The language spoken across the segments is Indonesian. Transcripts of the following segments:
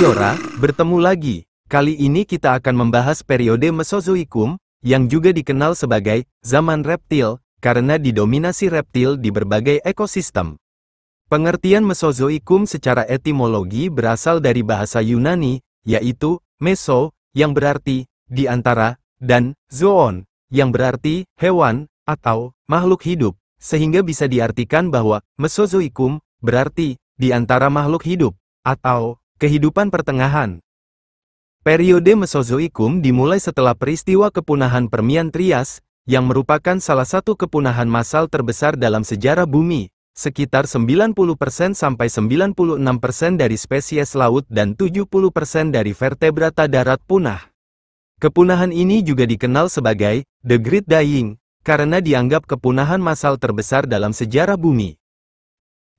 Juniora, bertemu lagi. Kali ini kita akan membahas periode Mesozoikum, yang juga dikenal sebagai zaman reptil, karena didominasi reptil di berbagai ekosistem. Pengertian Mesozoikum secara etimologi berasal dari bahasa Yunani, yaitu meso, yang berarti di antara, dan zoon, yang berarti hewan atau makhluk hidup, sehingga bisa diartikan bahwa Mesozoikum berarti di antara makhluk hidup atau kehidupan pertengahan. Periode Mesozoikum dimulai setelah peristiwa kepunahan Permian Trias, yang merupakan salah satu kepunahan massal terbesar dalam sejarah bumi. Sekitar 90% sampai 96% dari spesies laut dan 70% dari vertebrata darat punah. Kepunahan ini juga dikenal sebagai The Great Dying, karena dianggap kepunahan massal terbesar dalam sejarah bumi.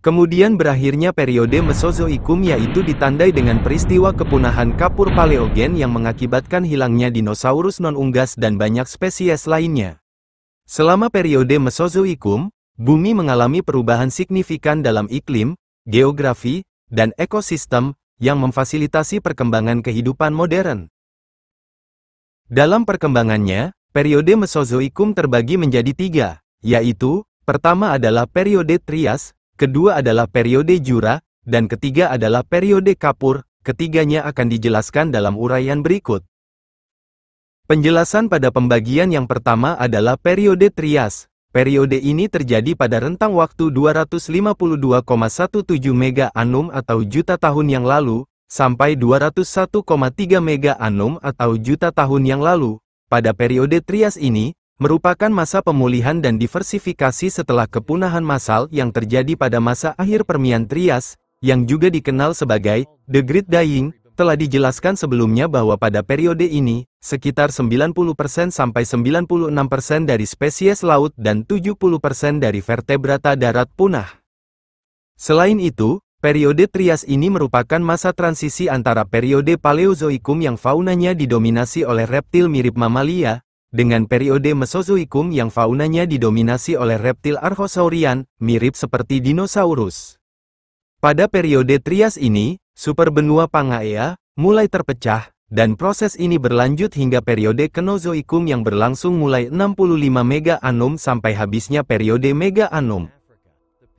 Kemudian berakhirnya periode Mesozoikum yaitu ditandai dengan peristiwa kepunahan kapur Paleogen yang mengakibatkan hilangnya dinosaurus non-unggas dan banyak spesies lainnya. Selama periode Mesozoikum, bumi mengalami perubahan signifikan dalam iklim, geografi, dan ekosistem, yang memfasilitasi perkembangan kehidupan modern. Dalam perkembangannya, periode Mesozoikum terbagi menjadi tiga, yaitu, pertama adalah periode Trias, kedua adalah periode Jura, dan ketiga adalah periode Kapur. Ketiganya akan dijelaskan dalam uraian berikut. Penjelasan pada pembagian yang pertama adalah periode Trias. Periode ini terjadi pada rentang waktu 252,17 mega annum atau juta tahun yang lalu, sampai 201,3 mega annum atau juta tahun yang lalu. Pada periode Trias ini, merupakan masa pemulihan dan diversifikasi setelah kepunahan massal yang terjadi pada masa akhir Permian Trias, yang juga dikenal sebagai The Great Dying. Telah dijelaskan sebelumnya bahwa pada periode ini, sekitar 90% sampai 96% dari spesies laut dan 70% dari vertebrata darat punah. Selain itu, periode Trias ini merupakan masa transisi antara periode Paleozoikum yang faunanya didominasi oleh reptil mirip mamalia, dengan periode Mesozoikum yang faunanya didominasi oleh reptil Archosaurian, mirip seperti dinosaurus. Pada periode Trias ini, superbenua Pangaea mulai terpecah, dan proses ini berlanjut hingga periode Kenozoikum yang berlangsung mulai 65 mega annum sampai habisnya periode mega annum.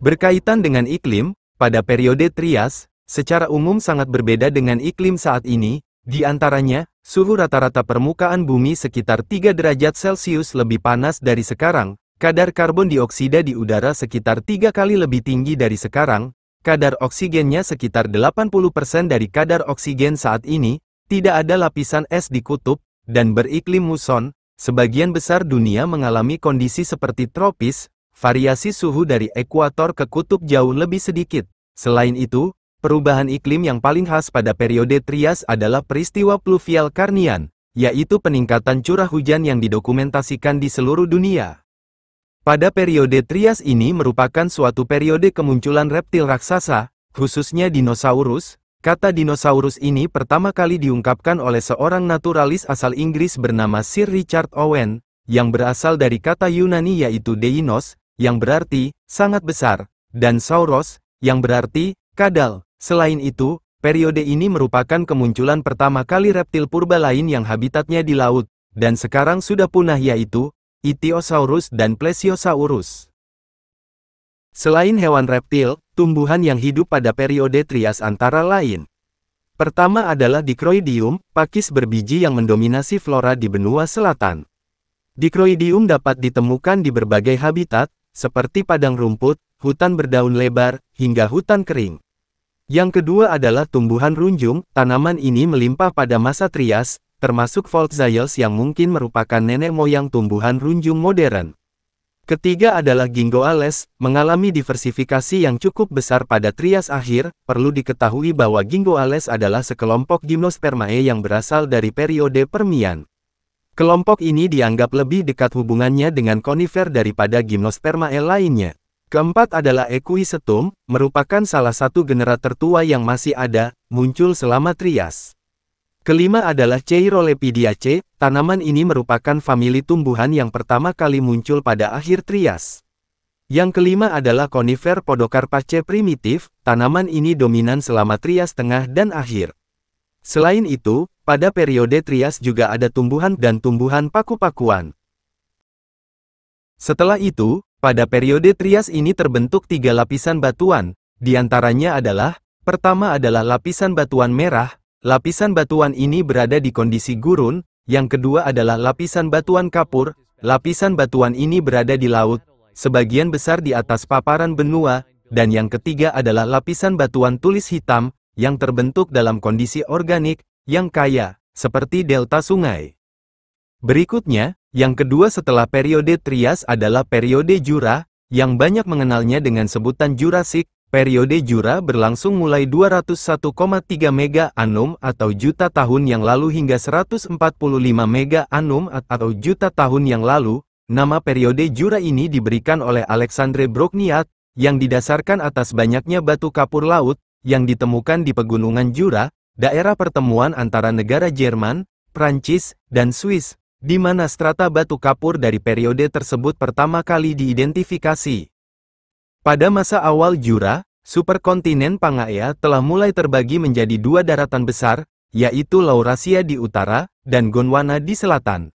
Berkaitan dengan iklim, pada periode Trias, secara umum sangat berbeda dengan iklim saat ini, di antaranya, suhu rata-rata permukaan bumi sekitar 3 derajat Celcius lebih panas dari sekarang, kadar karbon dioksida di udara sekitar 3 kali lebih tinggi dari sekarang, kadar oksigennya sekitar 80% dari kadar oksigen saat ini, tidak ada lapisan es di kutub, dan beriklim muson. Sebagian besar dunia mengalami kondisi seperti tropis, variasi suhu dari ekuator ke kutub jauh lebih sedikit. Selain itu, perubahan iklim yang paling khas pada periode Trias adalah peristiwa pluvial Karnian, yaitu peningkatan curah hujan yang didokumentasikan di seluruh dunia. Pada periode Trias ini merupakan suatu periode kemunculan reptil raksasa, khususnya dinosaurus. Kata dinosaurus ini pertama kali diungkapkan oleh seorang naturalis asal Inggris bernama Sir Richard Owen, yang berasal dari kata Yunani yaitu deinos, yang berarti sangat besar, dan sauros, yang berarti kadal. Selain itu, periode ini merupakan kemunculan pertama kali reptil purba lain yang habitatnya di laut, dan sekarang sudah punah yaitu Ichthyosaurus dan Plesiosaurus. Selain hewan reptil, tumbuhan yang hidup pada periode Trias antara lain. Pertama adalah Dicroidium, pakis berbiji yang mendominasi flora di benua selatan. Dicroidium dapat ditemukan di berbagai habitat, seperti padang rumput, hutan berdaun lebar, hingga hutan kering. Yang kedua adalah tumbuhan runjung. Tanaman ini melimpah pada masa Trias, termasuk Voltziales yang mungkin merupakan nenek moyang tumbuhan runjung modern. Ketiga adalah Gingoales, mengalami diversifikasi yang cukup besar pada Trias akhir. Perlu diketahui bahwa Gingoales adalah sekelompok Gymnospermae yang berasal dari periode Permian. Kelompok ini dianggap lebih dekat hubungannya dengan konifer daripada Gymnospermae lainnya. Keempat adalah Equisetum, merupakan salah satu genera tertua yang masih ada, muncul selama Trias. Kelima adalah Cheirolepidiaceae, tanaman ini merupakan famili tumbuhan yang pertama kali muncul pada akhir Trias. Yang kelima adalah Conifer Podocarpaceae primitif, tanaman ini dominan selama Trias tengah dan akhir. Selain itu, pada periode Trias juga ada tumbuhan dan tumbuhan paku-pakuan. Setelah itu, pada periode Trias ini terbentuk 3 lapisan batuan, di antaranya adalah, pertama adalah lapisan batuan merah, lapisan batuan ini berada di kondisi gurun, yang kedua adalah lapisan batuan kapur, lapisan batuan ini berada di laut, sebagian besar di atas paparan benua, dan yang ketiga adalah lapisan batuan tulis hitam, yang terbentuk dalam kondisi organik, yang kaya, seperti delta sungai. Berikutnya, yang kedua setelah periode Trias adalah periode Jura, yang banyak mengenalnya dengan sebutan Jurassic. Periode Jura berlangsung mulai 201,3 mega annum atau juta tahun yang lalu hingga 145 mega annum atau juta tahun yang lalu. Nama periode Jura ini diberikan oleh Alexandre Brongniart, yang didasarkan atas banyaknya batu kapur laut, yang ditemukan di pegunungan Jura, daerah pertemuan antara negara Jerman, Prancis, dan Swiss, di mana strata batu kapur dari periode tersebut pertama kali diidentifikasi. Pada masa awal Jura, superkontinen Pangaea telah mulai terbagi menjadi 2 daratan besar, yaitu Laurasia di utara, dan Gondwana di selatan.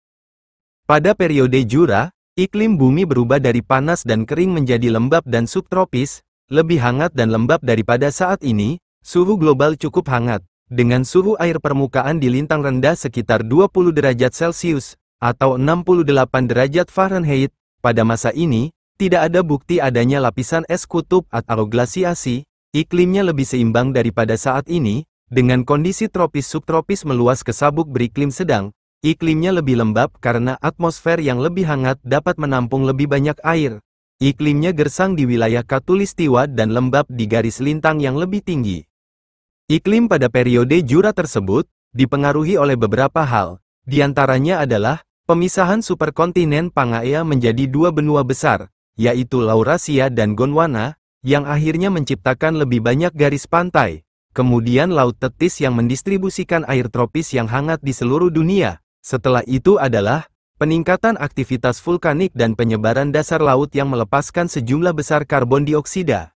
Pada periode Jura, iklim bumi berubah dari panas dan kering menjadi lembab dan subtropis, lebih hangat dan lembab daripada saat ini. Suhu global cukup hangat, dengan suhu air permukaan di lintang rendah sekitar 20 derajat Celcius, atau 68 derajat Fahrenheit. Pada masa ini, tidak ada bukti adanya lapisan es kutub atau glasiasi. Iklimnya lebih seimbang daripada saat ini, dengan kondisi tropis-subtropis meluas ke sabuk beriklim sedang. Iklimnya lebih lembab karena atmosfer yang lebih hangat dapat menampung lebih banyak air. Iklimnya gersang di wilayah Khatulistiwa dan lembab di garis lintang yang lebih tinggi. Iklim pada periode Jura tersebut dipengaruhi oleh beberapa hal, di antaranya adalah pemisahan superkontinen Pangaea menjadi 2 benua besar, yaitu Laurasia dan Gondwana, yang akhirnya menciptakan lebih banyak garis pantai. Kemudian Laut Tetis yang mendistribusikan air tropis yang hangat di seluruh dunia. Setelah itu adalah peningkatan aktivitas vulkanik dan penyebaran dasar laut yang melepaskan sejumlah besar karbon dioksida.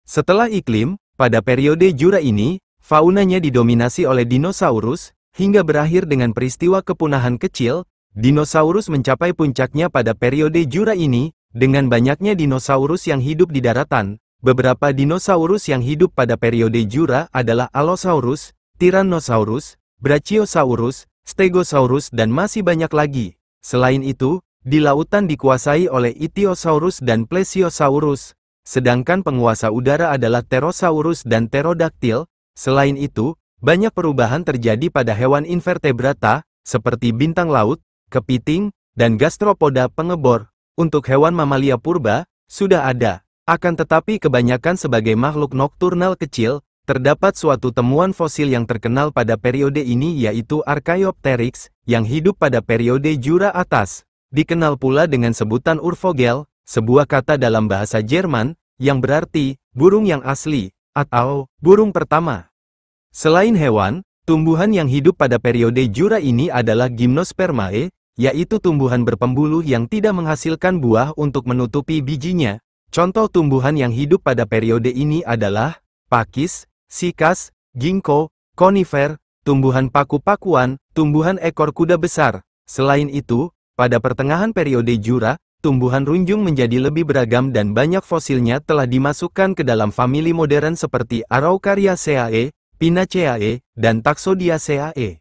Setelah iklim, pada periode Jura ini, faunanya didominasi oleh dinosaurus, hingga berakhir dengan peristiwa kepunahan kecil. Dinosaurus mencapai puncaknya pada periode Jura ini, dengan banyaknya dinosaurus yang hidup di daratan. Beberapa dinosaurus yang hidup pada periode Jura adalah Allosaurus, Tyrannosaurus, Brachiosaurus, Stegosaurus dan masih banyak lagi. Selain itu, di lautan dikuasai oleh Ichthyosaurus dan Plesiosaurus, sedangkan penguasa udara adalah Pterosaurus dan Pterodactyl. Selain itu, banyak perubahan terjadi pada hewan invertebrata, seperti bintang laut, kepiting, dan gastropoda pengebor. Untuk hewan mamalia purba, sudah ada. Akan tetapi kebanyakan sebagai makhluk nokturnal kecil. Terdapat suatu temuan fosil yang terkenal pada periode ini yaitu Archaeopteryx, yang hidup pada periode Jura atas. Dikenal pula dengan sebutan Urvogel, sebuah kata dalam bahasa Jerman, yang berarti, burung yang asli, atau, burung pertama. Selain hewan, tumbuhan yang hidup pada periode Jura ini adalah Gymnospermae, yaitu tumbuhan berpembuluh yang tidak menghasilkan buah untuk menutupi bijinya. Contoh tumbuhan yang hidup pada periode ini adalah, pakis, sikas, ginkgo, konifer, tumbuhan paku-pakuan, tumbuhan ekor kuda besar. Selain itu, pada pertengahan periode Jura, tumbuhan runjung menjadi lebih beragam dan banyak fosilnya telah dimasukkan ke dalam famili modern seperti Araucariaceae, Pinaceae, dan Taxodiaceae.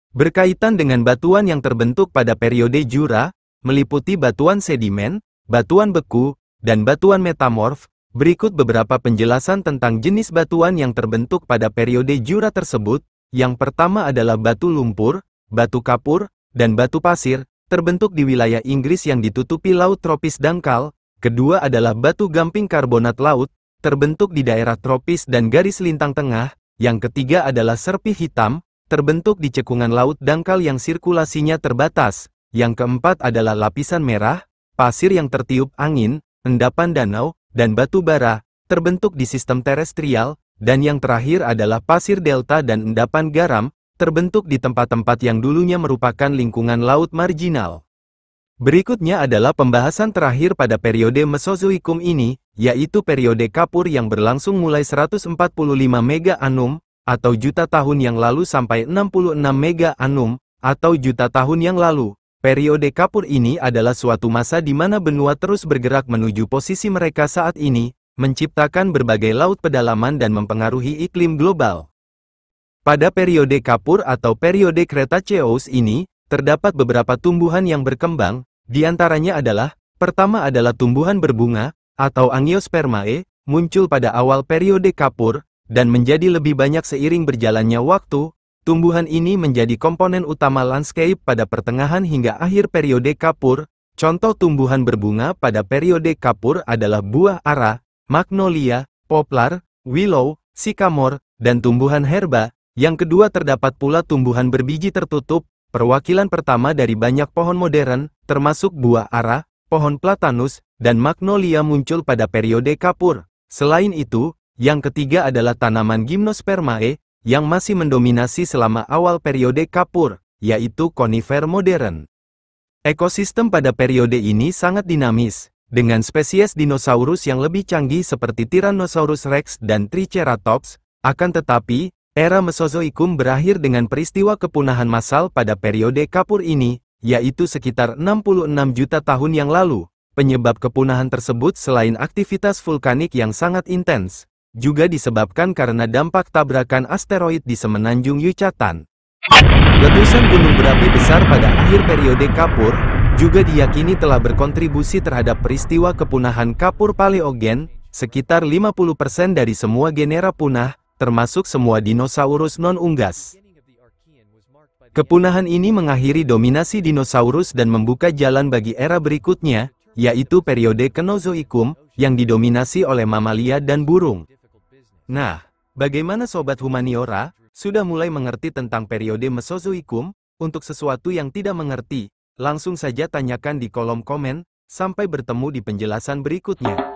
Berkaitan dengan batuan yang terbentuk pada periode Jura, meliputi batuan sedimen, batuan beku, dan batuan metamorf. Berikut beberapa penjelasan tentang jenis batuan yang terbentuk pada periode Jura tersebut. Yang pertama adalah batu lumpur, batu kapur, dan batu pasir, terbentuk di wilayah Inggris yang ditutupi laut tropis dangkal. Kedua adalah batu gamping karbonat laut, terbentuk di daerah tropis dan garis lintang tengah. Yang ketiga adalah serpih hitam, terbentuk di cekungan laut dangkal yang sirkulasinya terbatas. Yang keempat adalah lapisan merah, pasir yang tertiup angin, endapan danau, dan batu bara, terbentuk di sistem terestrial, dan yang terakhir adalah pasir delta dan endapan garam, terbentuk di tempat-tempat yang dulunya merupakan lingkungan laut marginal. Berikutnya adalah pembahasan terakhir pada periode Mesozoikum ini, yaitu periode kapur yang berlangsung mulai 145 mega annum, atau juta tahun yang lalu sampai 66 mega annum, atau juta tahun yang lalu. Periode Kapur ini adalah suatu masa di mana benua terus bergerak menuju posisi mereka saat ini, menciptakan berbagai laut pedalaman dan mempengaruhi iklim global. Pada periode Kapur atau periode Cretaceous ini, terdapat beberapa tumbuhan yang berkembang, di antaranya adalah, pertama adalah tumbuhan berbunga, atau Angiospermae, muncul pada awal periode Kapur, dan menjadi lebih banyak seiring berjalannya waktu. Tumbuhan ini menjadi komponen utama landscape pada pertengahan hingga akhir periode Kapur. Contoh tumbuhan berbunga pada periode Kapur adalah buah ara, magnolia, poplar, willow, sycamore, dan tumbuhan herba. Yang kedua terdapat pula tumbuhan berbiji tertutup, perwakilan pertama dari banyak pohon modern, termasuk buah ara, pohon platanus, dan magnolia muncul pada periode Kapur. Selain itu, yang ketiga adalah tanaman Gymnospermae, yang masih mendominasi selama awal periode Kapur, yaitu konifer modern. Ekosistem pada periode ini sangat dinamis, dengan spesies dinosaurus yang lebih canggih seperti Tyrannosaurus rex dan Triceratops. Akan tetapi, era Mesozoikum berakhir dengan peristiwa kepunahan massal pada periode Kapur ini, yaitu sekitar 66 juta tahun yang lalu. Penyebab kepunahan tersebut selain aktivitas vulkanik yang sangat intens, juga disebabkan karena dampak tabrakan asteroid di semenanjung Yucatan. Letusan gunung berapi besar pada akhir periode Kapur, juga diyakini telah berkontribusi terhadap peristiwa kepunahan Kapur Paleogen. Sekitar 50% dari semua genera punah, termasuk semua dinosaurus non-unggas. Kepunahan ini mengakhiri dominasi dinosaurus dan membuka jalan bagi era berikutnya, yaitu periode Kenozoikum, yang didominasi oleh mamalia dan burung. Nah, bagaimana Sobat Humaniora? Sudah mulai mengerti tentang periode Mesozoikum? Untuk sesuatu yang tidak mengerti, langsung saja tanyakan di kolom komen. Sampai bertemu di penjelasan berikutnya.